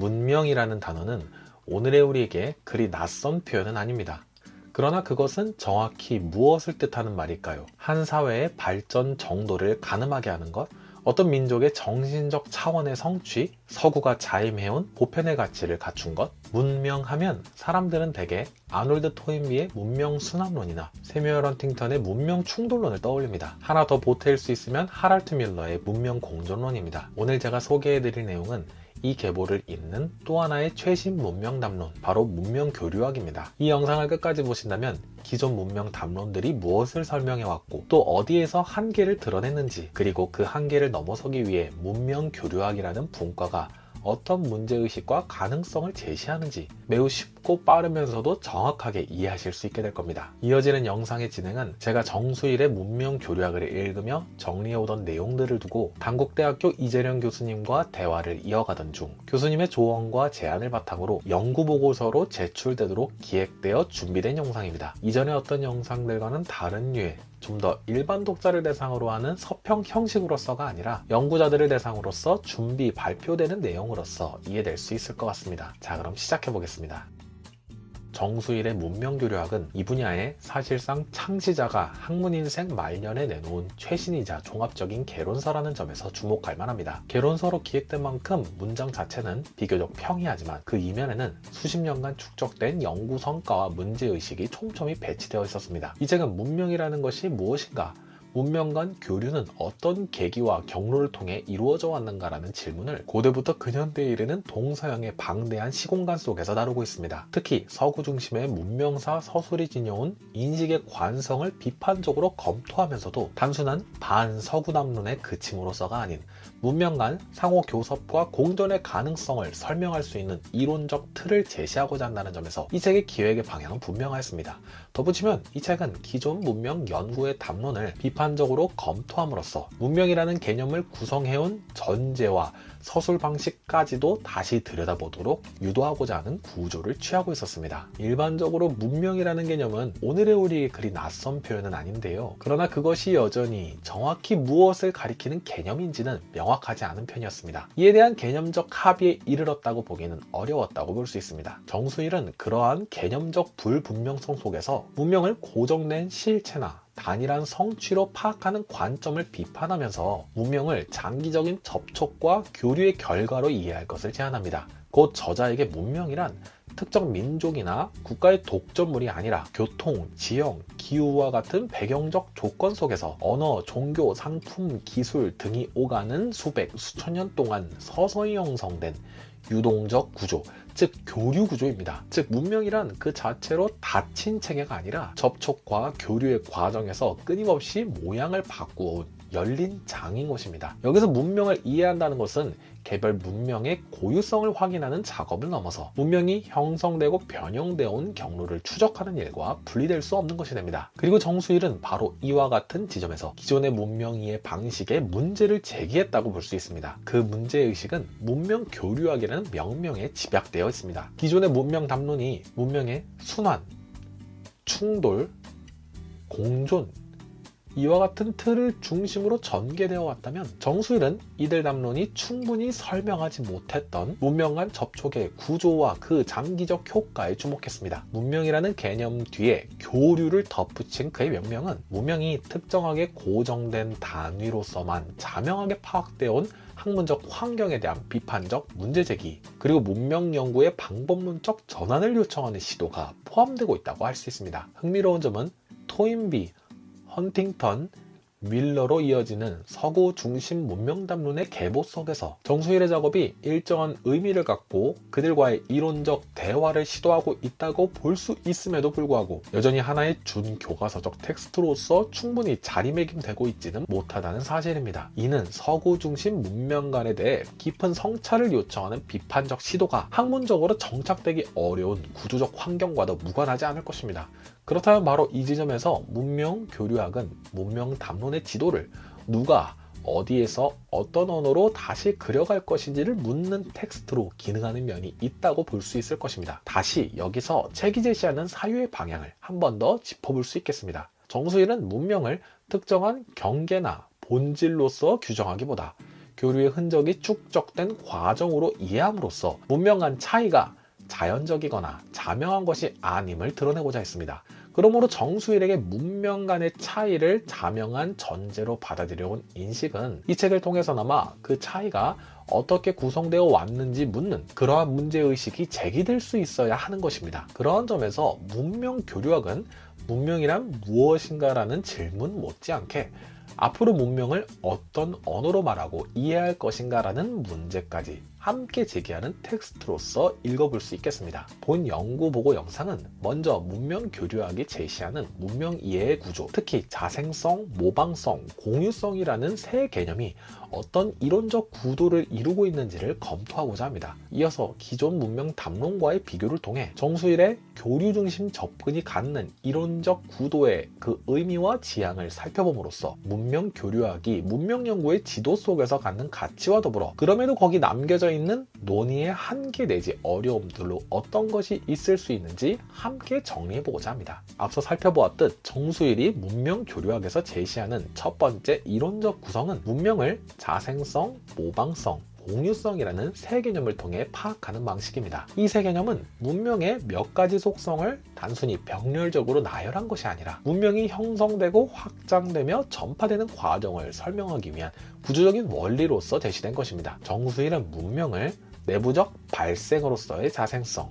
문명이라는 단어는 오늘의 우리에게 그리 낯선 표현은 아닙니다. 그러나 그것은 정확히 무엇을 뜻하는 말일까요? 한 사회의 발전 정도를 가늠하게 하는 것, 어떤 민족의 정신적 차원의 성취, 서구가 자임해온 보편의 가치를 갖춘 것, 문명하면 사람들은 대개 아놀드 토인비의 문명 순환론이나 세뮤얼 헌팅턴의 문명 충돌론을 떠올립니다. 하나 더 보태일 수 있으면 하랄트 밀러의 문명 공존론입니다. 오늘 제가 소개해드릴 내용은 이 계보를 잇는 또 하나의 최신 문명 담론, 바로 문명 교류학입니다. 이 영상을 끝까지 보신다면 기존 문명 담론들이 무엇을 설명해왔고 또 어디에서 한계를 드러냈는지, 그리고 그 한계를 넘어서기 위해 문명 교류학이라는 분과가 어떤 문제의식과 가능성을 제시하는지 매우 쉽고 빠르면서도 정확하게 이해하실 수 있게 될 겁니다. 이어지는 영상의 진행은 제가 정수일의 문명 교류학을 읽으며 정리해오던 내용들을 두고 단국대학교 이재령 교수님과 대화를 이어가던 중 교수님의 조언과 제안을 바탕으로 연구보고서로 제출되도록 기획되어 준비된 영상입니다. 이전에 어떤 영상들과는 다른 류의 좀 더 일반 독자를 대상으로 하는 서평 형식으로서가 아니라 연구자들을 대상으로서 준비, 발표되는 내용으로서 이해될 수 있을 것 같습니다. 자, 그럼 시작해 보겠습니다. 정수일의 문명교류학은 이 분야의 사실상 창시자가 학문인생 말년에 내놓은 최신이자 종합적인 개론서라는 점에서 주목할 만합니다. 개론서로 기획된 만큼 문장 자체는 비교적 평이하지만 그 이면에는 수십 년간 축적된 연구 성과와 문제의식이 촘촘히 배치되어 있었습니다. 이 책은 문명이라는 것이 무엇인가, 문명 간 교류는 어떤 계기와 경로를 통해 이루어져 왔는가라는 질문을 고대부터 근현대에 이르는 동서양의 방대한 시공간 속에서 다루고 있습니다. 특히 서구 중심의 문명사 서술이 지녀온 인식의 관성을 비판적으로 검토하면서도 단순한 반서구 담론에 그침으로써가 아닌 문명 간 상호 교섭과 공존의 가능성을 설명할 수 있는 이론적 틀을 제시하고자 한다는 점에서 이 책의 기획의 방향은 분명하였습니다. 덧붙이면 이 책은 기존 문명 연구의 담론을 비판적으로 검토함으로써 문명이라는 개념을 구성해온 전제와 서술 방식까지도 다시 들여다보도록 유도하고자 하는 구조를 취하고 있었습니다. 일반적으로 문명이라는 개념은 오늘의 우리에게 그리 낯선 표현은 아닌데요. 그러나 그것이 여전히 정확히 무엇을 가리키는 개념인지는 명확하지 않은 편이었습니다. 이에 대한 개념적 합의에 이르렀다고 보기는 어려웠다고 볼 수 있습니다. 정수일은 그러한 개념적 불분명성 속에서 문명을 고정된 실체나 단일한 성취로 파악하는 관점을 비판하면서 문명을 장기적인 접촉과 교류의 결과로 이해할 것을 제안합니다. 곧 저자에게 문명이란 특정 민족이나 국가의 독점물이 아니라 교통, 지형, 기후와 같은 배경적 조건 속에서 언어, 종교, 상품, 기술 등이 오가는 수백, 수천 년 동안 서서히 형성된 유동적 구조, 즉 교류 구조입니다. 즉 문명이란 그 자체로 닫힌 체계가 아니라 접촉과 교류의 과정에서 끊임없이 모양을 바꾸어온 열린 장인 것입니다. 여기서 문명을 이해한다는 것은 개별 문명의 고유성을 확인하는 작업을 넘어서 문명이 형성되고 변형되어 온 경로를 추적하는 일과 분리될 수 없는 것이 됩니다. 그리고 정수일은 바로 이와 같은 지점에서 기존의 문명 이해 방식에 문제를 제기했다고 볼 수 있습니다. 그 문제의식은 문명 교류학이라는 명명에 집약되어 있습니다. 기존의 문명 담론이 문명의 순환, 충돌, 공존, 이와 같은 틀을 중심으로 전개되어 왔다면 정수일은 이들 담론이 충분히 설명하지 못했던 문명 간 접촉의 구조와 그 장기적 효과에 주목했습니다. 문명이라는 개념 뒤에 교류를 덧붙인 그의 명명은 문명이 특정하게 고정된 단위로서만 자명하게 파악되어 온 학문적 환경에 대한 비판적 문제제기, 그리고 문명 연구의 방법론적 전환을 요청하는 시도가 포함되고 있다고 할 수 있습니다. 흥미로운 점은 토인비, 헌팅턴, 밀러로 이어지는 서구 중심 문명 담론의 계보 속에서 정수일의 작업이 일정한 의미를 갖고 그들과의 이론적 대화를 시도하고 있다고 볼 수 있음에도 불구하고 여전히 하나의 준교과서적 텍스트로서 충분히 자리매김되고 있지는 못하다는 사실입니다. 이는 서구 중심 문명관에 대해 깊은 성찰을 요청하는 비판적 시도가 학문적으로 정착되기 어려운 구조적 환경과도 무관하지 않을 것입니다. 그렇다면 바로 이 지점에서 문명 교류학은 문명 담론의 지도를 누가 어디에서 어떤 언어로 다시 그려갈 것인지를 묻는 텍스트로 기능하는 면이 있다고 볼 수 있을 것입니다. 다시 여기서 책이 제시하는 사유의 방향을 한 번 더 짚어볼 수 있겠습니다. 정수일은 문명을 특정한 경계나 본질로서 규정하기보다 교류의 흔적이 축적된 과정으로 이해함으로써 문명 간 차이가 자연적이거나 자명한 것이 아님을 드러내고자 했습니다. 그러므로 정수일에게 문명 간의 차이를 자명한 전제로 받아들여온 인식은 이 책을 통해서나마 그 차이가 어떻게 구성되어 왔는지 묻는 그러한 문제의식이 제기될 수 있어야 하는 것입니다. 그러한 점에서 문명 교류학은 문명이란 무엇인가라는 질문 못지않게 앞으로 문명을 어떤 언어로 말하고 이해할 것인가라는 문제까지 함께 제기하는 텍스트로서 읽어볼 수 있겠습니다. 본 연구 보고 영상은 먼저 문명 교류학이 제시하는 문명 이해의 구조, 특히 자생성, 모방성, 공유성이라는 세 개념이 어떤 이론적 구도를 이루고 있는지를 검토하고자 합니다. 이어서 기존 문명 담론과의 비교를 통해 정수일의 교류 중심 접근이 갖는 이론적 구도의 그 의미와 지향을 살펴봄으로써 문명 교류학이 문명 연구의 지도 속에서 갖는 가치와 더불어 그럼에도 거기 남겨져 있는 논의의 한계 내지 어려움들로 어떤 것이 있을 수 있는지 함께 정리해보고자 합니다. 앞서 살펴보았듯 정수일이 문명 교류학에서 제시하는 첫 번째 이론적 구성은 문명을 자생성, 모방성, 공유성이라는 세 개념을 통해 파악하는 방식입니다. 이 세 개념은 문명의 몇 가지 속성을 단순히 병렬적으로 나열한 것이 아니라 문명이 형성되고 확장되며 전파되는 과정을 설명하기 위한 구조적인 원리로서 제시된 것입니다. 정수일은 문명을 내부적 발생으로서의 자생성,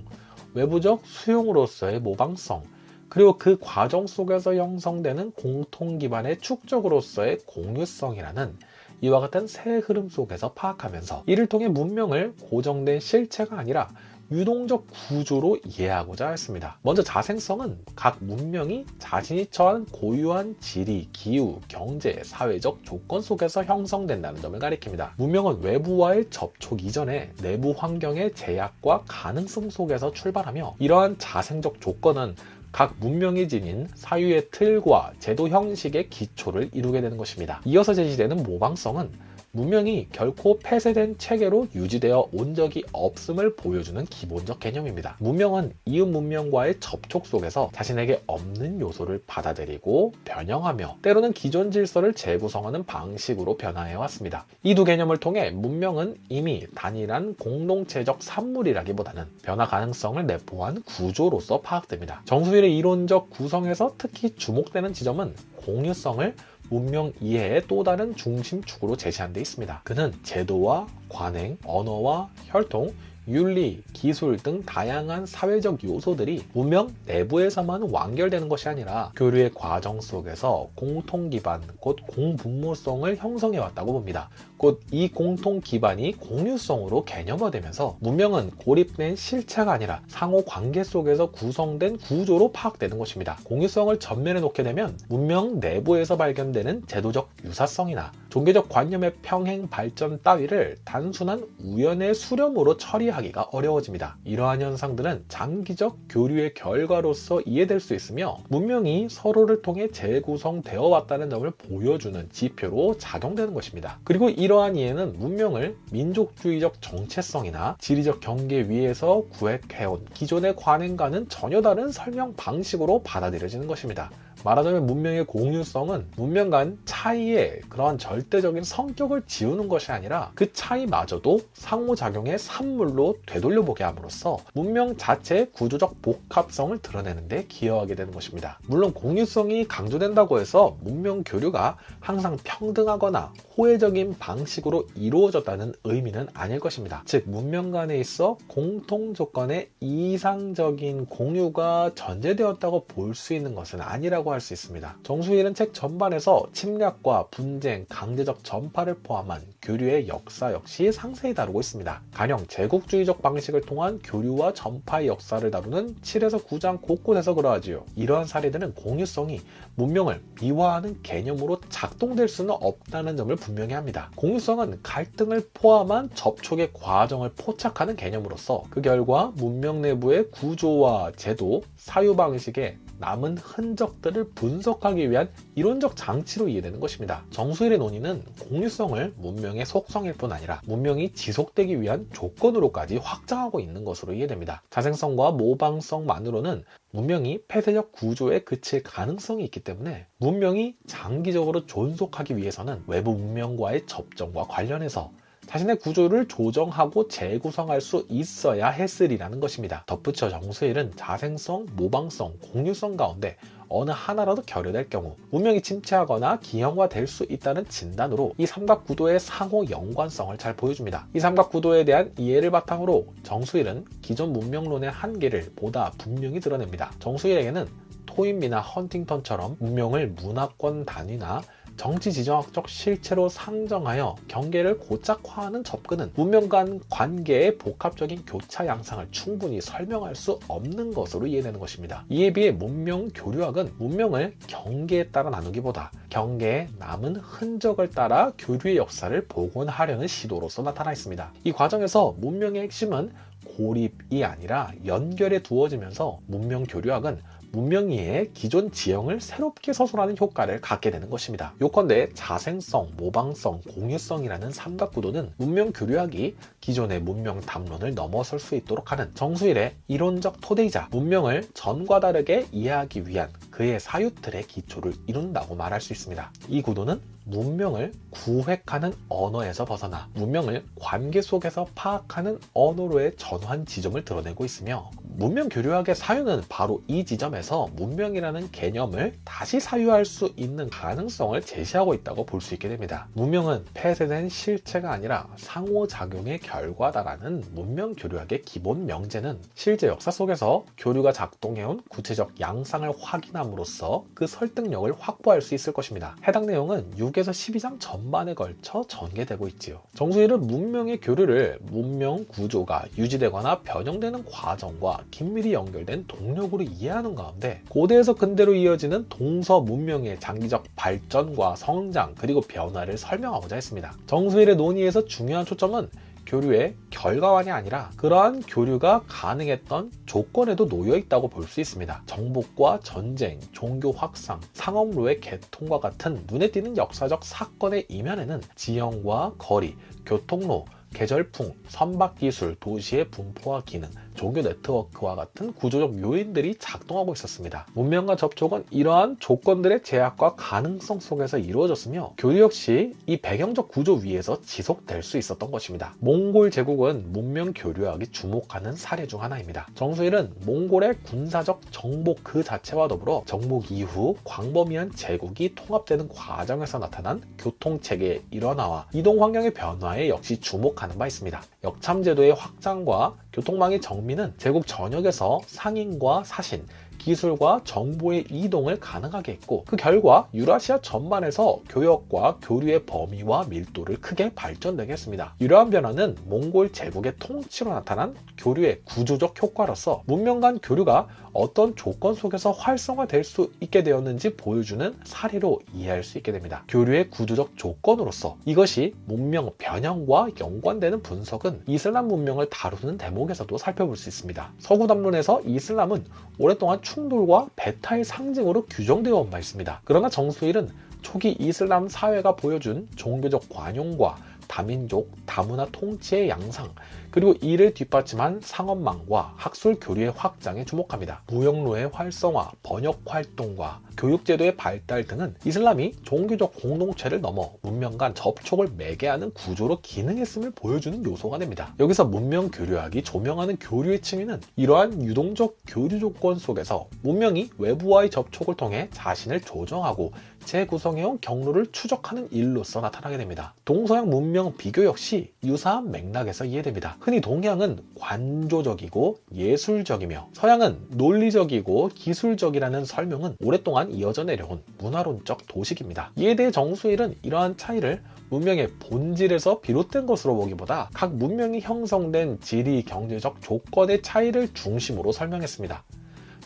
외부적 수용으로서의 모방성, 그리고 그 과정 속에서 형성되는 공통 기반의 축적으로서의 공유성이라는 이와 같은 세 흐름 속에서 파악하면서 이를 통해 문명을 고정된 실체가 아니라 유동적 구조로 이해하고자 했습니다. 먼저 자생성은 각 문명이 자신이 처한 고유한 지리, 기후, 경제, 사회적 조건 속에서 형성된다는 점을 가리킵니다. 문명은 외부와의 접촉 이전에 내부 환경의 제약과 가능성 속에서 출발하며 이러한 자생적 조건은 각 문명이 지닌 사유의 틀과 제도 형식의 기초를 이루게 되는 것입니다. 이어서 제시되는 모방성은 문명이 결코 폐쇄된 체계로 유지되어 온 적이 없음을 보여주는 기본적 개념입니다. 문명은 이웃 문명과의 접촉 속에서 자신에게 없는 요소를 받아들이고 변형하며 때로는 기존 질서를 재구성하는 방식으로 변화해 왔습니다. 이 두 개념을 통해 문명은 이미 단일한 공동체적 산물이라기보다는 변화 가능성을 내포한 구조로서 파악됩니다. 정수일의 이론적 구성에서 특히 주목되는 지점은 공유성을 문명 이해의 또 다른 중심축으로 제시한 데 있습니다. 그는 제도와 관행, 언어와 혈통, 윤리, 기술 등 다양한 사회적 요소들이 문명 내부에서만 완결되는 것이 아니라 교류의 과정 속에서 공통 기반, 곧 공분모성을 형성해 왔다고 봅니다. 곧 이 공통 기반이 공유성으로 개념화되면서 문명은 고립된 실체가 아니라 상호 관계 속에서 구성된 구조로 파악되는 것입니다. 공유성을 전면에 놓게 되면 문명 내부에서 발견되는 제도적 유사성이나 종교적 관념의 평행 발전 따위를 단순한 우연의 수렴으로 처리하기가 어려워집니다. 이러한 현상들은 장기적 교류의 결과로서 이해될 수 있으며 문명이 서로를 통해 재구성되어 왔다는 점을 보여주는 지표로 작용되는 것입니다. 그리고 이러한 이해는 문명을 민족주의적 정체성이나 지리적 경계 위에서 구획해온 기존의 관행과는 전혀 다른 설명 방식으로 받아들여지는 것입니다. 말하자면 문명의 공유성은 문명 간 차이의 그러한 절대적인 성격을 지우는 것이 아니라 그 차이마저도 상호작용의 산물로 되돌려보게 함으로써 문명 자체의 구조적 복합성을 드러내는 데 기여하게 되는 것입니다. 물론 공유성이 강조된다고 해서 문명 교류가 항상 평등하거나 호혜적인 방식으로 이루어졌다는 의미는 아닐 것입니다. 즉 문명 간에 있어 공통 조건의 이상적인 공유가 전제되었다고 볼 수 있는 것은 아니라고 할 수 있습니다. 정수일은 책 전반에서 침략과 분쟁, 강제적 전파를 포함한 교류의 역사 역시 상세히 다루고 있습니다. 가령 제국주의적 방식을 통한 교류와 전파의 역사를 다루는 7에서 9장 곳곳에서 그러하지요. 이러한 사례들은 공유성이 문명을 미화하는 개념으로 작동될 수는 없다는 점을 분명히 합니다. 공유성은 갈등을 포함한 접촉의 과정을 포착하는 개념으로서 그 결과 문명 내부의 구조와 제도, 사유 방식에 남은 흔적들을 분석하기 위한 이론적 장치로 이해되는 것입니다. 정수일의 논의는 공유성을 문명의 속성일 뿐 아니라 문명이 지속되기 위한 조건으로까지 확장하고 있는 것으로 이해됩니다. 자생성과 모방성만으로는 문명이 폐쇄적 구조에 그칠 가능성이 있기 때문에 문명이 장기적으로 존속하기 위해서는 외부 문명과의 접점과 관련해서 자신의 구조를 조정하고 재구성할 수 있어야 했으리라는 것입니다. 덧붙여 정수일은 자생성, 모방성, 공유성 가운데 어느 하나라도 결여될 경우 문명이 침체하거나 기형화될 수 있다는 진단으로 이 삼각구도의 상호 연관성을 잘 보여줍니다. 이 삼각구도에 대한 이해를 바탕으로 정수일은 기존 문명론의 한계를 보다 분명히 드러냅니다. 정수일에게는 토인비나 헌팅턴처럼 문명을 문화권 단위나 정치 지정학적 실체로 상정하여 경계를 고착화하는 접근은 문명 간 관계의 복합적인 교차 양상을 충분히 설명할 수 없는 것으로 이해되는 것입니다. 이에 비해 문명 교류학은 문명을 경계에 따라 나누기보다 경계에 남은 흔적을 따라 교류의 역사를 복원하려는 시도로서 나타나 있습니다. 이 과정에서 문명의 핵심은 고립이 아니라 연결에 두어지면서 문명 교류학은 문명 이해의 기존 지형을 새롭게 서술하는 효과를 갖게 되는 것입니다. 요컨대 자생성, 모방성, 공유성이라는 삼각구도는 문명 교류학이 기존의 문명 담론을 넘어설 수 있도록 하는 정수일의 이론적 토대이자 문명을 전과 다르게 이해하기 위한 그의 사유틀의 기초를 이룬다고 말할 수 있습니다. 이 구도는 문명을 구획하는 언어에서 벗어나 문명을 관계 속에서 파악하는 언어로의 전환 지점을 드러내고 있으며 문명 교류학의 사유는 바로 이 지점에서 문명이라는 개념을 다시 사유할 수 있는 가능성을 제시하고 있다고 볼 수 있게 됩니다. 문명은 폐쇄된 실체가 아니라 상호작용의 결과다라는 문명 교류학의 기본 명제는 실제 역사 속에서 교류가 작동해온 구체적 양상을 확인함으로써 그 설득력을 확보할 수 있을 것입니다. 해당 내용은 6에서 12장 전반에 걸쳐 전개되고 있지요. 정수일은 문명의 교류를 문명 구조가 유지되거나 변형되는 과정과 긴밀히 연결된 동력으로 이해하는 가운데 고대에서 근대로 이어지는 동서 문명의 장기적 발전과 성장 그리고 변화를 설명하고자 했습니다. 정수일의 논의에서 중요한 초점은 교류의 결과만이 아니라 그러한 교류가 가능했던 조건에도 놓여 있다고 볼 수 있습니다. 정복과 전쟁, 종교 확산, 상업로의 개통과 같은 눈에 띄는 역사적 사건의 이면에는 지형과 거리, 교통로, 계절풍, 선박기술, 도시의 분포와 기능, 종교 네트워크와 같은 구조적 요인들이 작동하고 있었습니다. 문명과 접촉은 이러한 조건들의 제약과 가능성 속에서 이루어졌으며 교류 역시 이 배경적 구조 위에서 지속될 수 있었던 것입니다. 몽골 제국은 문명 교류학이 주목하는 사례 중 하나입니다. 정수일은 몽골의 군사적 정복 그 자체와 더불어 정복 이후 광범위한 제국이 통합되는 과정에서 나타난 교통체계의 일원화와 이동 환경의 변화에 역시 주목하는 바 있습니다. 역참제도의 확장과 교통망의 정비는 제국 전역에서 상인과 사신, 기술과 정보의 이동을 가능하게 했고 그 결과 유라시아 전반에서 교역과 교류의 범위와 밀도를 크게 발전되게 했습니다. 이러한 변화는 몽골 제국의 통치로 나타난 교류의 구조적 효과로서 문명 간 교류가 어떤 조건 속에서 활성화될 수 있게 되었는지 보여주는 사례로 이해할 수 있게 됩니다. 교류의 구조적 조건으로서 이것이 문명 변형과 연관되는 분석은 이슬람 문명을 다루는 대목에서도 살펴볼 수 있습니다. 서구 담론에서 이슬람은 오랫동안 충돌과 배타의 상징으로 규정되어 온 바 있습니다. 그러나 정수일은 초기 이슬람 사회가 보여준 종교적 관용과 다민족, 다문화 통치의 양상, 그리고 이를 뒷받침한 상업망과 학술 교류의 확장에 주목합니다. 무역로의 활성화, 번역 활동과 교육제도의 발달 등은 이슬람이 종교적 공동체를 넘어 문명 간 접촉을 매개하는 구조로 기능했음을 보여주는 요소가 됩니다. 여기서 문명 교류학이 조명하는 교류의 층위는 이러한 유동적 교류 조건 속에서 문명이 외부와의 접촉을 통해 자신을 조정하고 재구성해온 경로를 추적하는 일로서 나타나게 됩니다. 동서양 문명 비교 역시 유사한 맥락에서 이해됩니다. 흔히 동양은 관조적이고 예술적이며 서양은 논리적이고 기술적이라는 설명은 오랫동안 이어져 내려온 문화론적 도식입니다. 이에 대해 정수일은 이러한 차이를 문명의 본질에서 비롯된 것으로 보기보다 각 문명이 형성된 지리 경제적 조건의 차이를 중심으로 설명했습니다.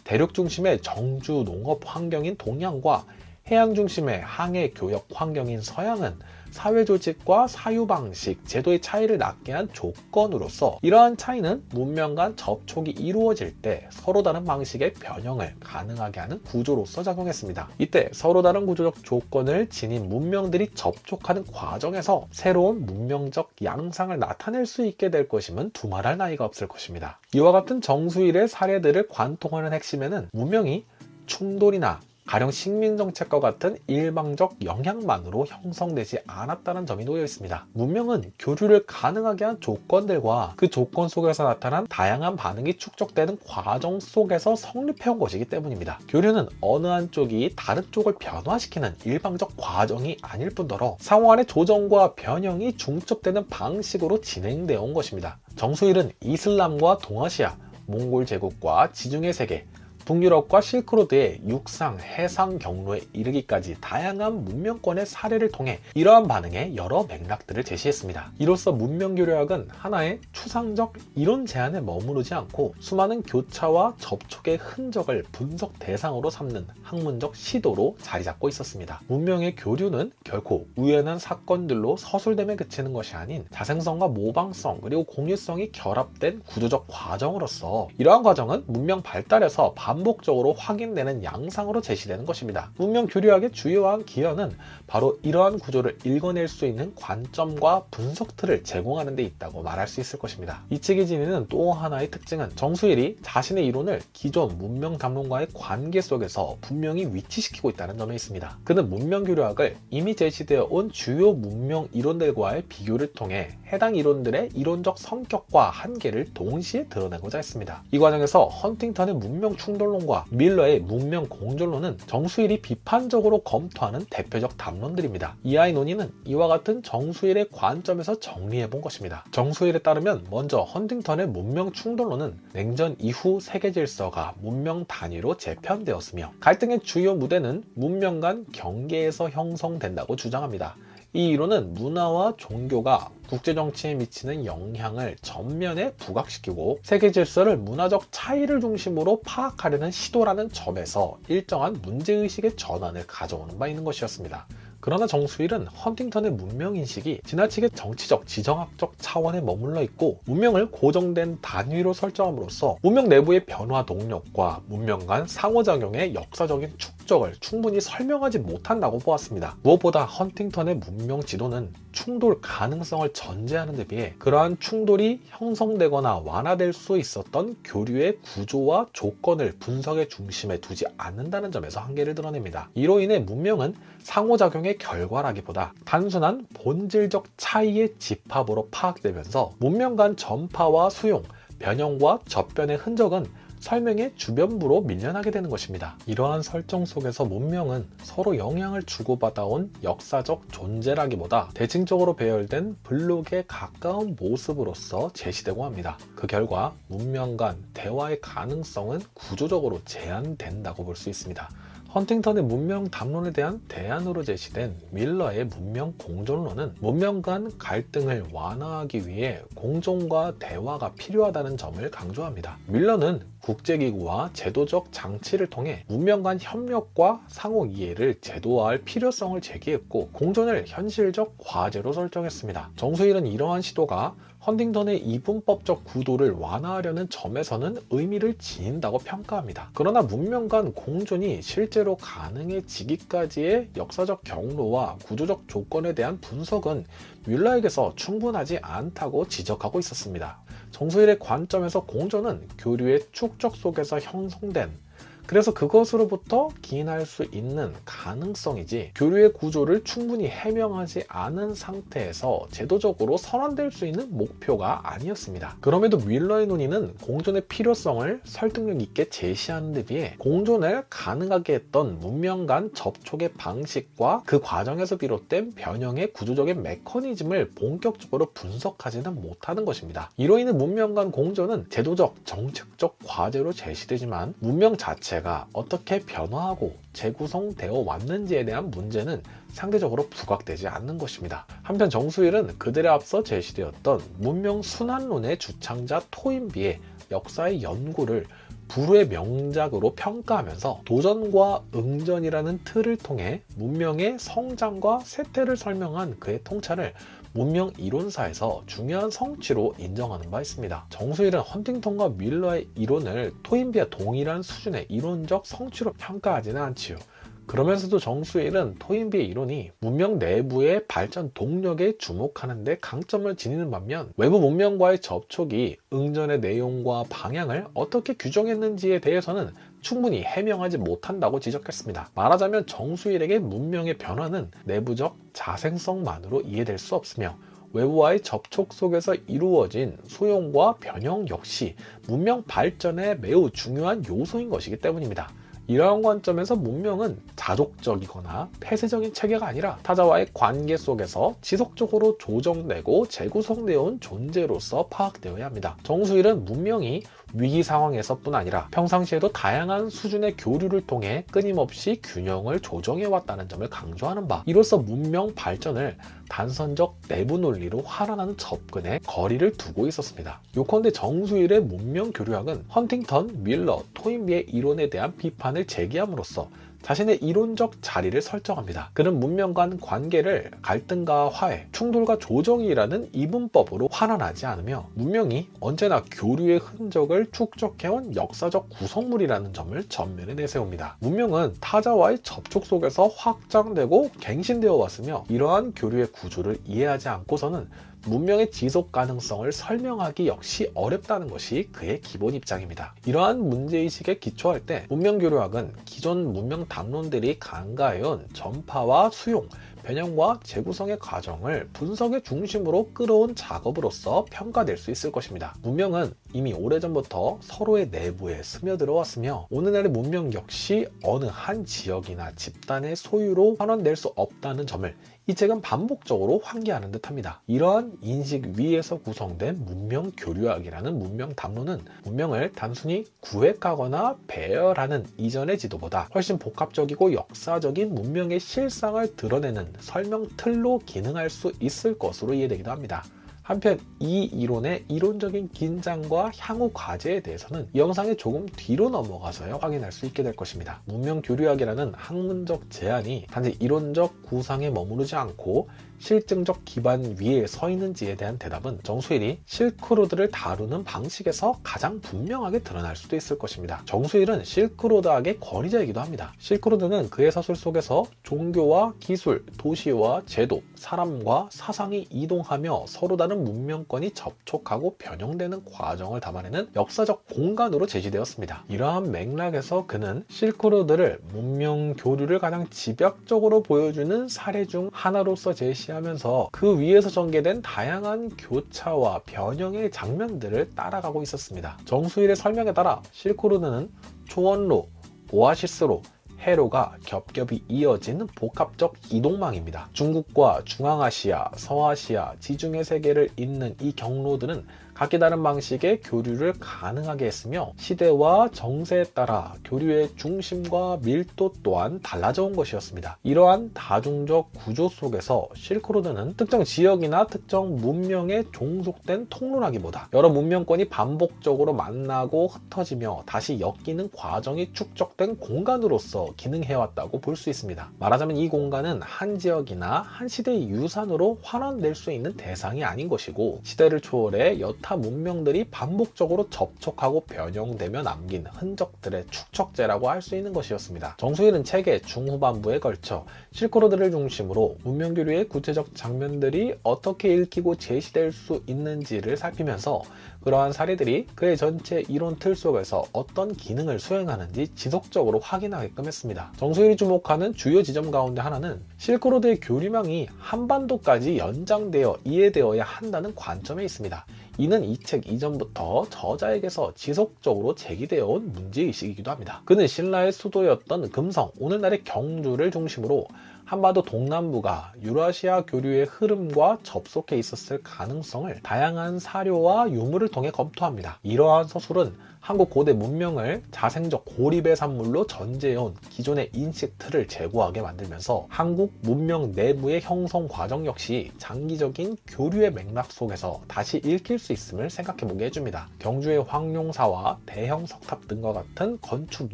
대륙 중심의 정주 농업 환경인 동양과 해양 중심의 항해 교역 환경인 서양은 사회 조직과 사유 방식, 제도의 차이를 낳게 한 조건으로서 이러한 차이는 문명 간 접촉이 이루어질 때 서로 다른 방식의 변형을 가능하게 하는 구조로서 작용했습니다. 이때 서로 다른 구조적 조건을 지닌 문명들이 접촉하는 과정에서 새로운 문명적 양상을 나타낼 수 있게 될 것임은 두말할 나위가 없을 것입니다. 이와 같은 정수일의 사례들을 관통하는 핵심에는 문명이 충돌이나 가령 식민정책과 같은 일방적 영향만으로 형성되지 않았다는 점이 놓여 있습니다. 문명은 교류를 가능하게 한 조건들과 그 조건 속에서 나타난 다양한 반응이 축적되는 과정 속에서 성립해온 것이기 때문입니다. 교류는 어느 한쪽이 다른 쪽을 변화시키는 일방적 과정이 아닐 뿐더러 상호 간의 조정과 변형이 중첩되는 방식으로 진행되어 온 것입니다. 정수일은 이슬람과 동아시아, 몽골 제국과 지중해 세계, 북유럽과 실크로드의 육상, 해상 경로에 이르기까지 다양한 문명권의 사례를 통해 이러한 반응의 여러 맥락들을 제시했습니다. 이로써 문명교류학은 하나의 추상적 이론 제한에 머무르지 않고 수많은 교차와 접촉의 흔적을 분석 대상으로 삼는 학문적 시도로 자리 잡고 있었습니다. 문명의 교류는 결코 우연한 사건들로 서술됨에 그치는 것이 아닌 자생성과 모방성 그리고 공유성이 결합된 구조적 과정으로서 이러한 과정은 문명 발달에서 반복적으로 확인되는 양상으로 제시되는 것입니다. 문명 교류학의 주요한 기여는 바로 이러한 구조를 읽어낼 수 있는 관점과 분석 틀을 제공하는 데 있다고 말할 수 있을 것입니다. 이 책이 지니는 또 하나의 특징은 정수일이 자신의 이론을 기존 문명 담론과의 관계 속에서 분명히 위치시키고 있다는 점에 있습니다. 그는 문명 교류학을 이미 제시되어 온 주요 문명 이론들과의 비교를 통해 해당 이론들의 이론적 성격과 한계를 동시에 드러내고자 했습니다. 이 과정에서 헌팅턴의 문명 충돌론과 밀러의 문명 공존론은 정수일이 비판적으로 검토하는 대표적 담론들입니다. 이하의 논의는 이와 같은 정수일의 관점에서 정리해본 것입니다. 정수일에 따르면 먼저 헌팅턴의 문명 충돌론은 냉전 이후 세계 질서가 문명 단위로 재편되었으며 갈등의 주요 무대는 문명 간 경계에서 형성된다고 주장합니다. 이 이론은 문화와 종교가 국제정치에 미치는 영향을 전면에 부각시키고 세계 질서를 문화적 차이를 중심으로 파악하려는 시도라는 점에서 일정한 문제의식의 전환을 가져오는 바 있는 것이었습니다. 그러나 정수일은 헌팅턴의 문명인식이 지나치게 정치적, 지정학적 차원에 머물러 있고 문명을 고정된 단위로 설정함으로써 문명 내부의 변화 동력과 문명 간 상호작용의 역사적인 축적을 충분히 설명하지 못한다고 보았습니다. 무엇보다 헌팅턴의 문명 지도는 충돌 가능성을 전제하는 데 비해 그러한 충돌이 형성되거나 완화될 수 있었던 교류의 구조와 조건을 분석의 중심에 두지 않는다는 점에서 한계를 드러냅니다. 이로 인해 문명은 상호작용의 결과라기보다 단순한 본질적 차이의 집합으로 파악되면서 문명 간 전파와 수용, 변형과 접변의 흔적은 설명의 주변부로 밀려나게 되는 것입니다. 이러한 설정 속에서 문명은 서로 영향을 주고받아온 역사적 존재라기보다 대칭적으로 배열된 블록에 가까운 모습으로서 제시되고 합니다. 그 결과 문명 간 대화의 가능성은 구조적으로 제한된다고 볼 수 있습니다. 헌팅턴의 문명 담론에 대한 대안으로 제시된 밀러의 문명 공존론은 문명 간 갈등을 완화하기 위해 공존과 대화가 필요하다는 점을 강조합니다. 밀러는 국제기구와 제도적 장치를 통해 문명 간 협력과 상호 이해를 제도화할 필요성을 제기했고 공존을 현실적 과제로 설정했습니다. 정수일은 이러한 시도가 헌팅턴의 이분법적 구도를 완화하려는 점에서는 의미를 지닌다고 평가합니다. 그러나 문명 간 공존이 실제로 가능해지기까지의 역사적 경로와 구조적 조건에 대한 분석은 뮬러에게서 충분하지 않다고 지적하고 있었습니다. 정수일의 관점에서 공존은 교류의 축적 속에서 형성된 그래서 그것으로부터 기인할 수 있는 가능성이지 교류의 구조를 충분히 해명하지 않은 상태에서 제도적으로 선언될 수 있는 목표가 아니었습니다. 그럼에도 뮬러의 논의는 공존의 필요성을 설득력 있게 제시하는 데 비해 공존을 가능하게 했던 문명 간 접촉의 방식과 그 과정에서 비롯된 변형의 구조적인 메커니즘을 본격적으로 분석하지는 못하는 것입니다. 이로 인해 문명 간 공존은 제도적, 정책적 과제로 제시되지만 문명 자체 가 어떻게 변화하고 재구성되어 왔는지에 대한 문제는 상대적으로 부각되지 않는 것입니다. 한편 정수일은 그들에 앞서 제시되었던 문명 순환론의 주창자 토인비의 역사의 연구를 불후의 명작으로 평가하면서 도전과 응전이라는 틀을 통해 문명의 성장과 쇠퇴를 설명한 그의 통찰을 문명 이론사에서 중요한 성취로 인정하는 바 있습니다. 정수일은 헌팅턴과 밀러의 이론을 토인비와 동일한 수준의 이론적 성취로 평가하지는 않지요. 그러면서도 정수일은 토인비의 이론이 문명 내부의 발전 동력에 주목하는 데 강점을 지니는 반면 외부 문명과의 접촉이 응전의 내용과 방향을 어떻게 규정했는지에 대해서는 충분히 해명하지 못한다고 지적했습니다. 말하자면 정수일에게 문명의 변화는 내부적 자생성만으로 이해될 수 없으며 외부와의 접촉 속에서 이루어진 소용과 변형 역시 문명 발전에 매우 중요한 요소인 것이기 때문입니다. 이러한 관점에서 문명은 자족적이거나 폐쇄적인 체계가 아니라 타자와의 관계 속에서 지속적으로 조정되고 재구성되어 온 존재로서 파악되어야 합니다. 정수일은 문명이 위기 상황에서뿐 아니라 평상시에도 다양한 수준의 교류를 통해 끊임없이 균형을 조정해 왔다는 점을 강조하는 바, 이로써 문명 발전을 단선적 내부 논리로 환원하는 접근에 거리를 두고 있었습니다. 요컨대 정수일의 문명 교류학은 헌팅턴, 밀러, 토인비의 이론에 대한 비판을 제기함으로써 자신의 이론적 자리를 설정합니다. 그는 문명 간 관계를 갈등과 화해, 충돌과 조정이라는 이분법으로 환원하지 않으며 문명이 언제나 교류의 흔적을 축적해온 역사적 구성물이라는 점을 전면에 내세웁니다. 문명은 타자와의 접촉 속에서 확장되고 갱신되어 왔으며 이러한 교류의 구조를 이해하지 않고서는 문명의 지속 가능성을 설명하기 역시 어렵다는 것이 그의 기본 입장입니다. 이러한 문제의식에 기초할 때 문명교류학은 기존 문명 담론들이 간과해온 전파와 수용, 변형과 재구성의 과정을 분석의 중심으로 끌어온 작업으로서 평가될 수 있을 것입니다. 문명은 이미 오래전부터 서로의 내부에 스며들어 왔으며 오늘날의 문명 역시 어느 한 지역이나 집단의 소유로 환원될 수 없다는 점을 이 책은 반복적으로 환기하는 듯합니다. 이러한 인식 위에서 구성된 문명 교류학이라는 문명 담론은 문명을 단순히 구획하거나 배열하는 이전의 지도보다 훨씬 복합적이고 역사적인 문명의 실상을 드러내는 설명 틀로 기능할 수 있을 것으로 이해되기도 합니다. 한편 이 이론의 이론적인 긴장과 향후 과제에 대해서는 이 영상의 조금 뒤로 넘어가서야 확인할 수 있게 될 것입니다. 문명 교류학이라는 학문적 제안이 단지 이론적 구상에 머무르지 않고 실증적 기반 위에 서 있는지에 대한 대답은 정수일이 실크로드를 다루는 방식에서 가장 분명하게 드러날 수도 있을 것입니다. 정수일은 실크로드학의 권위자이기도 합니다. 실크로드는 그의 서술 속에서 종교와 기술, 도시와 제도, 사람과 사상이 이동하며 서로 다른 문명권이 접촉하고 변형되는 과정을 담아내는 역사적 공간으로 제시되었습니다. 이러한 맥락에서 그는 실크로드를 문명 교류를 가장 집약적으로 보여주는 사례 중 하나로서 제시하면서 그 위에서 전개된 다양한 교차와 변형의 장면들을 따라가고 있었습니다. 정수일의 설명에 따라 실크로드는 초원로, 오아시스로, 해로가 겹겹이 이어지는 복합적 이동망입니다. 중국과 중앙아시아, 서아시아, 지중해 세계를 잇는 이 경로들은 각기 다른 방식의 교류를 가능하게 했으며 시대와 정세에 따라 교류의 중심과 밀도 또한 달라져 온 것이었습니다. 이러한 다중적 구조 속에서 실크로드는 특정 지역이나 특정 문명에 종속된 통로라기보다 여러 문명권이 반복적으로 만나고 흩어지며 다시 엮이는 과정이 축적된 공간으로서 기능해왔다고 볼 수 있습니다. 말하자면 이 공간은 한 지역이나 한 시대의 유산으로 환원될 수 있는 대상이 아닌 것이고 시대를 초월해 여타 문명들이 반복적으로 접촉하고 변형되며 남긴 흔적들의 축적재라고 할 수 있는 것이었습니다. 정수일은 책의 중후반부에 걸쳐 실크로드를 중심으로 문명교류의 구체적 장면들이 어떻게 읽히고 제시될 수 있는지를 살피면서 그러한 사례들이 그의 전체 이론 틀 속에서 어떤 기능을 수행하는지 지속적으로 확인하게끔 했습니다. 정수일이 주목하는 주요 지점 가운데 하나는 실크로드의 교류망이 한반도까지 연장되어 이해되어야 한다는 관점에 있습니다. 이는 이 책 이전부터 저자에게서 지속적으로 제기되어 온 문제의식이기도 합니다. 그는 신라의 수도였던 금성, 오늘날의 경주를 중심으로 한반도 동남부가 유라시아 교류의 흐름과 접속해 있었을 가능성을 다양한 사료와 유물을 통해 검토합니다. 이러한 서술은 한국 고대 문명을 자생적 고리배산물로 전제해온 기존의 인식 틀을 제고하게 만들면서 한국 문명 내부의 형성 과정 역시 장기적인 교류의 맥락 속에서 다시 읽힐 수 있음을 생각해보게 해줍니다. 경주의 황룡사와 대형 석탑 등과 같은 건축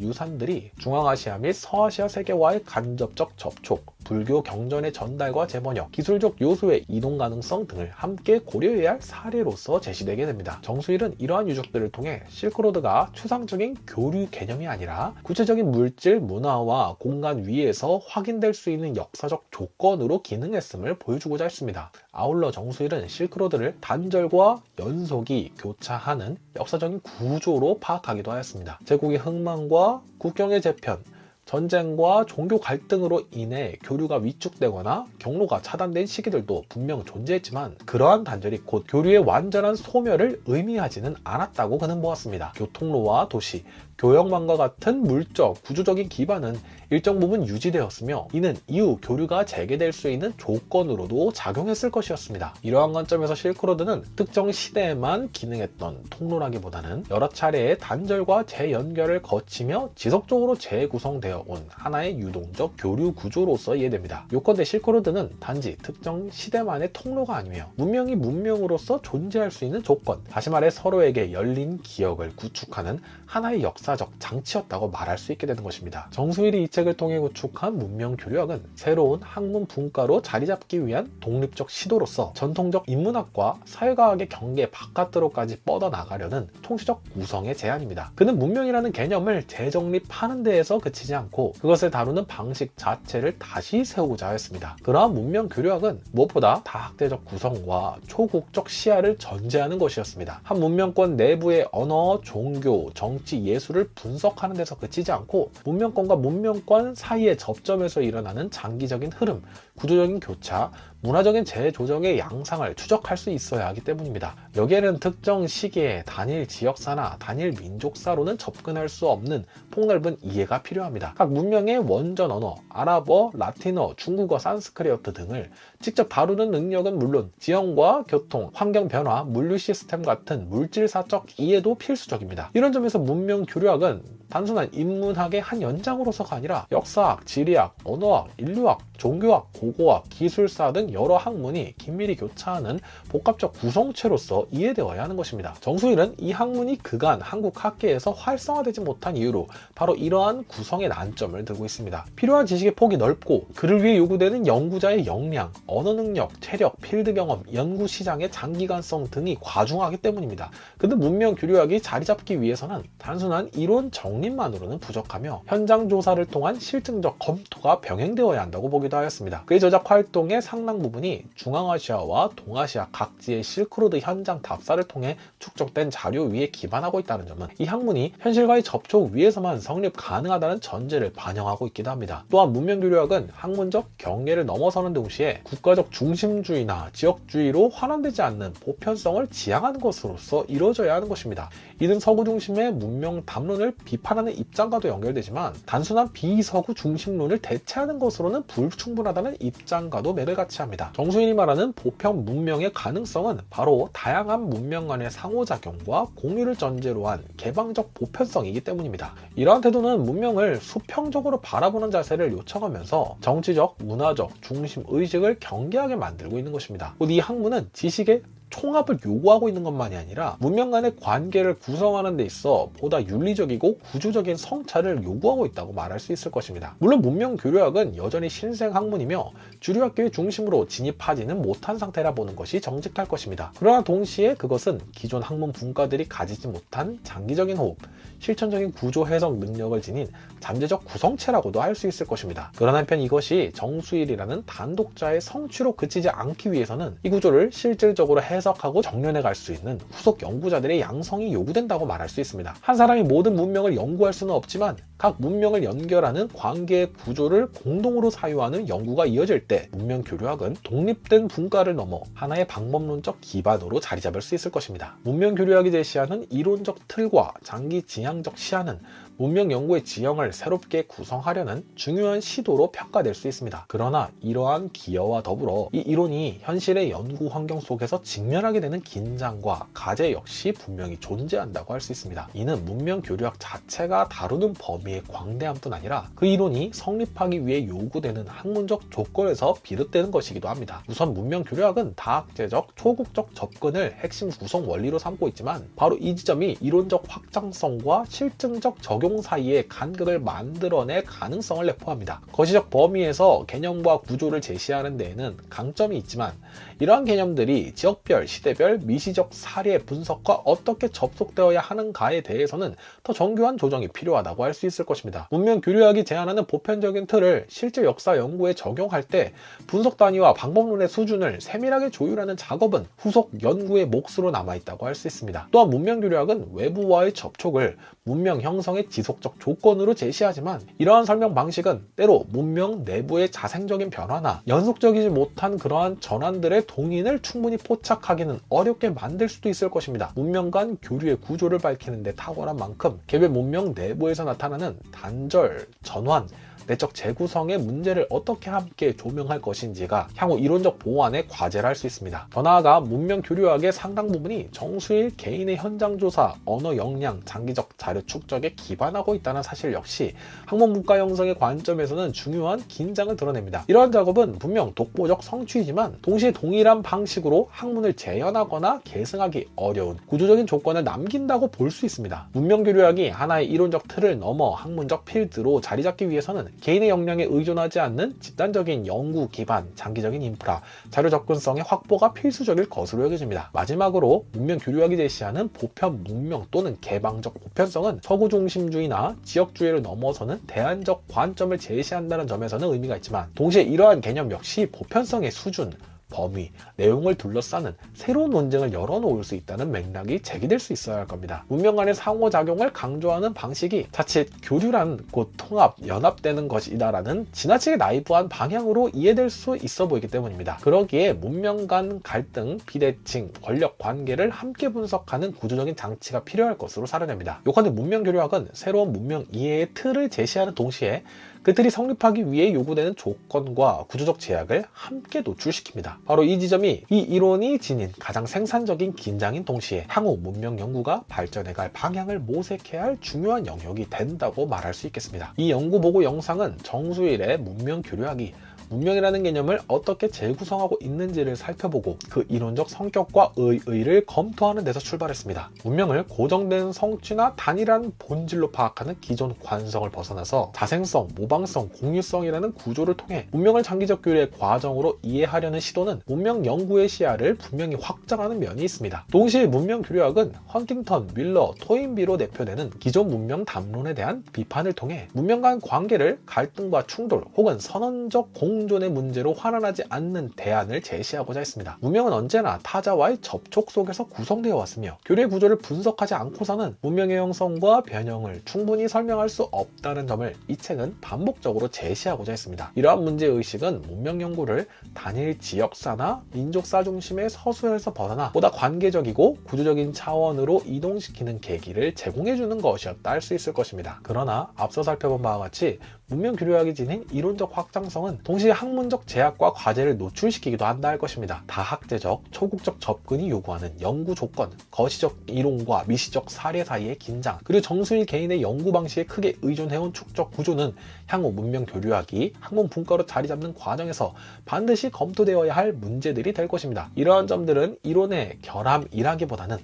유산들이 중앙아시아 및 서아시아 세계와의 간접적 접촉, 불교 경전의 전달과 재번역, 기술적 요소의 이동 가능성 등을 함께 고려해야 할 사례로서 제시되게 됩니다. 정수일은 이러한 유적들을 통해 실크로드가 추상적인 교류 개념이 아니라 구체적인 물질, 문화와 공간 위에서 확인될 수 있는 역사적 조건으로 기능했음을 보여주고자 했습니다. 아울러 정수일은 실크로드를 단절과 연속이 교차하는 역사적인 구조로 파악하기도 하였습니다. 제국의 흥망과 국경의 재편, 전쟁과 종교 갈등으로 인해 교류가 위축되거나 경로가 차단된 시기들도 분명 존재했지만 그러한 단절이 곧 교류의 완전한 소멸을 의미하지는 않았다고 그는 보았습니다. 교통로와 도시, 교역망과 같은 물적, 구조적인 기반은 일정 부분 유지되었으며 이는 이후 교류가 재개될 수 있는 조건으로도 작용했을 것이었습니다. 이러한 관점에서 실크로드는 특정 시대에만 기능했던 통로라기보다는 여러 차례의 단절과 재연결을 거치며 지속적으로 재구성되어 온 하나의 유동적 교류 구조로서 이해됩니다. 요컨대 실크로드는 단지 특정 시대만의 통로가 아니며 문명이 문명으로서 존재할 수 있는 조건, 다시 말해 서로에게 열린 기억을 구축하는 하나의 역사적 장치였다고 말할 수 있게 되는 것입니다. 정수일이 이 책을 통해 구축한 문명 교류학은 새로운 학문 분과로 자리 잡기 위한 독립적 시도로서 전통적 인문학과 사회과학의 경계 바깥으로까지 뻗어나가려는 통치적 구성의 제안입니다. 그는 문명이라는 개념을 재정립하는 데에서 그치지 않고 그것을 다루는 방식 자체를 다시 세우고자 하였습니다. 그러한 문명 교류학은 무엇보다 다학대적 구성과 초국적 시야를 전제하는 것이었습니다. 한 문명권 내부의 언어, 종교, 정치, 예술을 분석하는 데서 그치지 않고 문명권과 문명권 사이의 접점에서 일어나는 장기적인 흐름, 구조적인 교차, 문화적인 재조정의 양상을 추적할 수 있어야 하기 때문입니다. 여기에는 특정 시기에 단일 지역사나 단일 민족사로는 접근할 수 없는 폭넓은 이해가 필요합니다. 각 문명의 원전 언어, 아랍어, 라틴어, 중국어, 산스크리트 등을 직접 다루는 능력은 물론 지형과 교통, 환경 변화, 물류 시스템 같은 물질사적 이해도 필수적입니다. 이런 점에서 문명 교류학은 단순한 인문학의 한 연장으로서가 아니라 역사학, 지리학, 언어학, 인류학, 종교학, 고고학, 기술사 등 여러 학문이 긴밀히 교차하는 복합적 구성체로서 이해되어야 하는 것입니다. 정수일은 이 학문이 그간 한국 학계에서 활성화되지 못한 이유로 바로 이러한 구성의 난점을 들고 있습니다. 필요한 지식의 폭이 넓고 그를 위해 요구되는 연구자의 역량, 언어 능력, 체력, 필드 경험, 연구 시장의 장기간성 등이 과중하기 때문입니다. 그는 문명 교류학이 자리 잡기 위해서는 단순한 이론 정립만으로는 부족하며 현장 조사를 통한 실증적 검토가 병행되어야 한다고 보기도 하였습니다. 그의 저작 활동의 상당 부분이 중앙아시아와 동아시아 각지의 실크로드 현장 답사를 통해 축적된 자료 위에 기반하고 있다는 점은 이 학문이 현실과의 접촉 위에서만 성립 가능하다는 전제를 반영하고 있기도 합니다. 또한 문명교류학은 학문적 경계를 넘어서는 동시에 국가적 중심주의나 지역주의로 환원되지 않는 보편성을 지향하는 것으로서 이루어져야 하는 것입니다. 이는 서구 중심의 문명 담론을 비판하는 입장과도 연결되지만 단순한 비서구 중심론을 대체하는 것으로는 불충분하다는 입장과도 맥을 같이 합니다. 정수인이 말하는 보편 문명의 가능성은 바로 다양한 문명 간의 상호작용과 공유를 전제로 한 개방적 보편성이기 때문입니다. 이러한 태도는 문명을 수평적으로 바라보는 자세를 요청하면서 정치적, 문화적 중심 의식을 경계하게 만들고 있는 것입니다. 이 학문은 지식의 총합을 요구하고 있는 것만이 아니라 문명 간의 관계를 구성하는 데 있어 보다 윤리적이고 구조적인 성찰을 요구하고 있다고 말할 수 있을 것입니다. 물론 문명 교류학은 여전히 신생 학문이며 주류 학계의 중심으로 진입하지는 못한 상태라 보는 것이 정직할 것입니다. 그러나 동시에 그것은 기존 학문 분과들이 가지지 못한 장기적인 호흡, 실천적인 구조 해석 능력을 지닌 잠재적 구성체라고도 할 수 있을 것입니다. 그러나 한편 이것이 정수일이라는 단독자의 성취로 그치지 않기 위해서는 이 구조를 실질적으로 해석하고 정연해 갈 수 있는 후속 연구자들의 양성이 요구된다고 말할 수 있습니다. 한 사람이 모든 문명을 연구할 수는 없지만 각 문명을 연결하는 관계의 구조를 공동으로 사유하는 연구가 이어질 때 문명 교류학은 독립된 분과를 넘어 하나의 방법론적 기반으로 자리 잡을 수 있을 것입니다. 문명 교류학이 제시하는 이론적 틀과 장기 지향적 시야는 문명 연구의 지형을 새롭게 구성하려는 중요한 시도로 평가될 수 있습니다. 그러나 이러한 기여와 더불어 이 이론이 현실의 연구 환경 속에서 직면하게 되는 긴장과 과제 역시 분명히 존재한다고 할 수 있습니다. 이는 문명 교류학 자체가 다루는 범위의 광대함뿐 아니라 그 이론이 성립하기 위해 요구되는 학문적 조건에서 비롯되는 것이기도 합니다. 우선 문명 교류학은 다학제적, 초국적 접근을 핵심 구성 원리로 삼고 있지만 바로 이 지점이 이론적 확장성과 실증적 적용 사이의 간극을 만들어낼 가능성을 내포합니다. 거시적 범위에서 개념과 구조를 제시하는 데에는 강점이 있지만 이러한 개념들이 지역별, 시대별, 미시적 사례 분석과 어떻게 접속되어야 하는가에 대해서는 더 정교한 조정이 필요하다고 할 수 있을 것입니다. 문명 교류학이 제안하는 보편적인 틀을 실제 역사 연구에 적용할 때 분석 단위와 방법론의 수준을 세밀하게 조율하는 작업은 후속 연구의 몫으로 남아있다고 할 수 있습니다. 또한 문명 교류학은 외부와의 접촉을 문명 형성의 지속적 조건으로 제시하지만 이러한 설명 방식은 때로 문명 내부의 자생적인 변화나 연속적이지 못한 그러한 전환들의 동인을 충분히 포착하기는 어렵게 만들 수도 있을 것입니다. 문명 간 교류의 구조를 밝히는 데 탁월한 만큼 개별 문명 내부에서 나타나는 단절, 전환, 내적 재구성의 문제를 어떻게 함께 조명할 것인지가 향후 이론적 보완의 과제를 할 수 있습니다. 더 나아가 문명 교류학의 상당 부분이 정수일 개인의 현장 조사, 언어 역량, 장기적 자료 축적에 기반하고 있다는 사실 역시 학문 문과 형성의 관점에서는 중요한 긴장을 드러냅니다. 이러한 작업은 분명 독보적 성취이지만 동시에 동일한 방식으로 학문을 재현하거나 계승하기 어려운 구조적인 조건을 남긴다고 볼 수 있습니다. 문명 교류학이 하나의 이론적 틀을 넘어 학문적 필드로 자리 잡기 위해서는 개인의 역량에 의존하지 않는 집단적인 연구 기반, 장기적인 인프라, 자료 접근성의 확보가 필수적일 것으로 여겨집니다. 마지막으로 문명 교류학이 제시하는 보편 문명 또는 개방적 보편성은 서구 중심주의나 지역주의를 넘어서는 대안적 관점을 제시한다는 점에서는 의미가 있지만 동시에 이러한 개념 역시 보편성의 수준, 범위, 내용을 둘러싸는 새로운 논쟁을 열어놓을 수 있다는 맥락이 제기될 수 있어야 할 겁니다. 문명 간의 상호작용을 강조하는 방식이 자칫 교류란 곧 통합, 연합되는 것이다라는 지나치게 나이브한 방향으로 이해될 수 있어 보이기 때문입니다. 그러기에 문명 간 갈등, 비대칭, 권력 관계를 함께 분석하는 구조적인 장치가 필요할 것으로 사료됩니다. 요컨대 문명 교류학은 새로운 문명 이해의 틀을 제시하는 동시에 그 틀이 성립하기 위해 요구되는 조건과 구조적 제약을 함께 노출시킵니다. 바로 이 지점이 이 이론이 지닌 가장 생산적인 긴장인 동시에 향후 문명 연구가 발전해갈 방향을 모색해야 할 중요한 영역이 된다고 말할 수 있겠습니다. 이 연구 보고 영상은 정수일의 문명 교류학이 문명이라는 개념을 어떻게 재구성하고 있는지를 살펴보고 그 이론적 성격과 의의를 검토하는 데서 출발했습니다. 문명을 고정된 성취나 단일한 본질로 파악하는 기존 관성을 벗어나서 자생성, 모방성, 공유성이라는 구조를 통해 문명을 장기적 교류의 과정으로 이해하려는 시도는 문명 연구의 시야를 분명히 확장하는 면이 있습니다. 동시에 문명 교류학은 헌팅턴, 윌러, 토인비로 대표되는 기존 문명 담론에 대한 비판을 통해 문명 간 관계를 갈등과 충돌 혹은 선언적 공존의 문제로 환원하지 않는 대안을 제시하고자 했습니다. 문명은 언제나 타자와의 접촉 속에서 구성되어 왔으며 교류의 구조를 분석하지 않고서는 문명의 형성과 변형을 충분히 설명할 수 없다는 점을 이 책은 반복적으로 제시하고자 했습니다. 이러한 문제의식은 문명 연구를 단일 지역사나 민족사 중심의 서술에서 벗어나 보다 관계적이고 구조적인 차원으로 이동시키는 계기를 제공해주는 것이었다 할 수 있을 것입니다. 그러나 앞서 살펴본 바와 같이 문명 교류학이 지닌 이론적 확장성은 동시에 학문적 제약과 과제를 노출시키기도 한다 할 것입니다. 다학제적, 초국적 접근이 요구하는 연구 조건, 거시적 이론과 미시적 사례 사이의 긴장, 그리고 정수일 개인의 연구 방식에 크게 의존해온 축적 구조는 향후 문명 교류학이 학문 분과로 자리 잡는 과정에서 반드시 검토되어야 할 문제들이 될 것입니다. 이러한 점들은 이론의 결함이라기보다는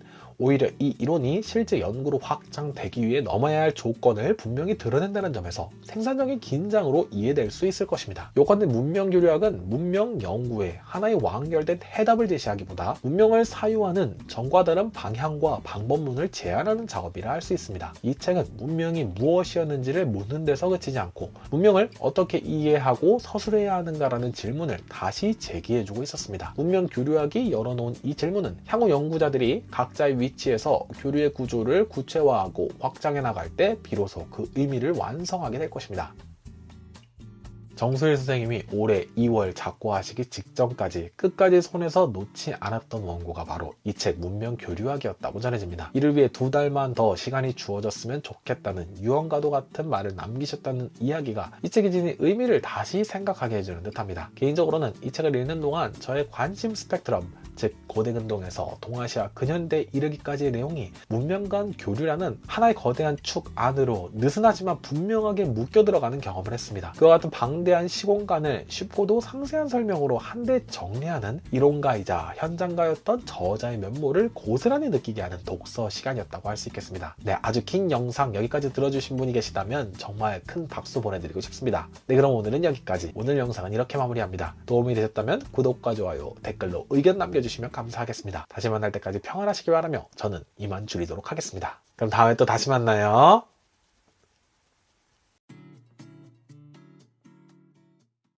오히려 이 이론이 실제 연구로 확장되기 위해 넘어야 할 조건을 분명히 드러낸다는 점에서 생산적인 긴장으로 이해될 수 있을 것입니다. 요컨대 문명 교류학은 문명 연구에 하나의 완결된 해답을 제시하기보다 문명을 사유하는 전과 다른 방향과 방법론을 제안하는 작업이라 할 수 있습니다. 이 책은 문명이 무엇이었는지를 묻는 데서 그치지 않고 문명을 어떻게 이해하고 서술해야 하는가라는 질문을 다시 제기해주고 있었습니다. 문명 교류학이 열어놓은 이 질문은 향후 연구자들이 각자의 위치에서 교류의 구조를 구체화하고 확장해 나갈 때 비로소 그 의미를 완성하게 될 것입니다. 정수일 선생님이 올해 2월 작고하시기 직전까지 끝까지 손에서 놓지 않았던 원고가 바로 이 책 문명교류학이었다고 전해집니다. 이를 위해 2달만 더 시간이 주어졌으면 좋겠다는 유언과도 같은 말을 남기셨다는 이야기가 이 책이 지닌 의미를 다시 생각하게 해주는 듯합니다. 개인적으로는 이 책을 읽는 동안 저의 관심 스펙트럼, 즉 고대근동에서 동아시아 근현대에 이르기까지의 내용이 문명 간 교류라는 하나의 거대한 축 안으로 느슨하지만 분명하게 묶여 들어가는 경험을 했습니다. 그와 같은 방대한 시공간을 쉽고도 상세한 설명으로 한데 정리하는 이론가이자 현장가였던 저자의 면모를 고스란히 느끼게 하는 독서 시간이었다고 할 수 있겠습니다. 네, 아주 긴 영상 여기까지 들어주신 분이 계시다면 정말 큰 박수 보내드리고 싶습니다. 네, 그럼 오늘은 여기까지. 오늘 영상은 이렇게 마무리합니다. 도움이 되셨다면 구독과 좋아요, 댓글로 의견 남겨주시면 감사하겠습니다. 다시 만날 때까지 평안하시길 바라며 저는 이만 줄이도록 하겠습니다. 그럼 다음에 또 다시 만나요.